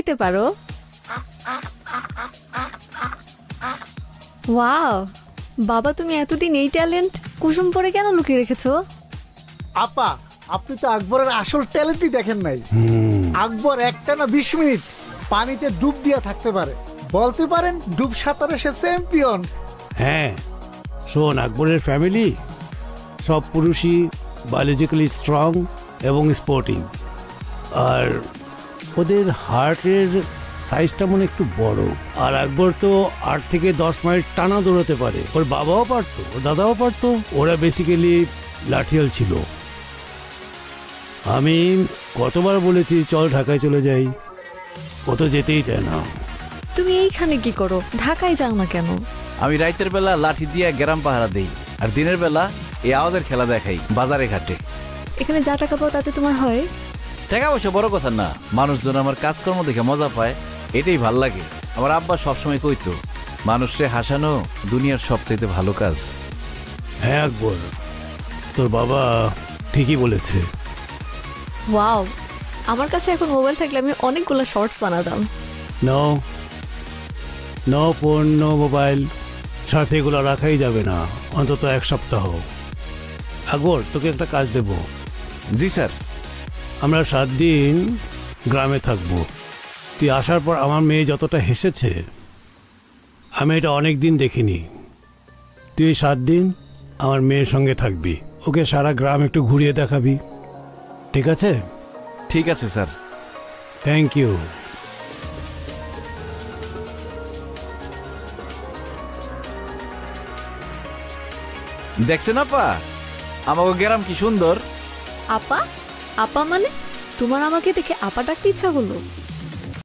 গাইতে পারো? ওয়াও বাবা, তুমি এতদিন এই ট্যালেন্ট কুসুম পরে কেন লুকিয়ে রেখেছো? আপা, আপনি তো আকবরের আসল ট্যালেন্টই দেখেন নাই। আকবর একটানা 20 মিনিট পানিতে ডুব দিয়া থাকতে পারে, বলতে পারেন ডুব সাঁতারে সে চ্যাম্পিয়ন। হ্যাঁ শোন, আকবরের ফ্যামিলি সব পুরুষই বায়োলজিক্যালি স্ট্রং এবং স্পোর্টিং, আর ওদের হার্টের সাইজটা মনে একটু বড়। আর আকবর তো 8 থেকে 10 মাইল টানা দৌড়াতে পারে, ওর বাবাও পারতো, ওর দাদাও পারতো। ওরা বেসিক্যালি লাঠিয়াল ছিল। আমি কতবার বলেছি চল ঢাকায় চলে যাই, ও তো যেতেই চায় না। তুমি এইখানে কি করো? ঢাকায় যাও না কেন? আমি রাতের বেলা লাঠি দিয়ে গ্রাম পাহারা দেই, আর দিনের বেলা এই আমাদের খেলা দেখাই বাজারে ঘাটে। এখানে যা টাকা পাও তাতে তোমার হয়? টাকা পয়সা বড় কথা না, মানুষজন আমার কাজকর্ম দেখে মজা পায়, এটাই ভাল লাগে। আমার আব্বা সবসময় কইতো, মানুষকে হাসানো দুনিয়ার সবচেয়ে ভালো কাজ। হ্যাঁ আকবর, তোর বাবা ঠিকই বলেছে। ওয়াও, আমার কাছে এখন মোবাইল থাকলে আমি অনেকগুলো শর্টস বানাতাম। No no phone, no mobile, সাথে এগুলো রাখাই যাবে না অন্তত 1 সপ্তাহ। আকবর, তোকে একটা কাজ দেব। জি স্যার। আমরা 7 দিন গ্রামে থাকবো। তুই আসার পর আমার মেয়ে যতটা হেসেছে আমি এটা অনেক দিন দেখিনি। তুই 7 দিন আমার মেয়ের সঙ্গে থাকবি, ওকে সারা গ্রাম একটু ঘুরিয়ে দেখাবি, ঠিক আছে? ঠিক আছে স্যার। Thank you. দেখছেন আপা, আমাকে গ্রাম কি সুন্দর। আপা? আপা মানে? তোমার আমাকে দেখে আপা ডাকতে ইচ্ছা হলো?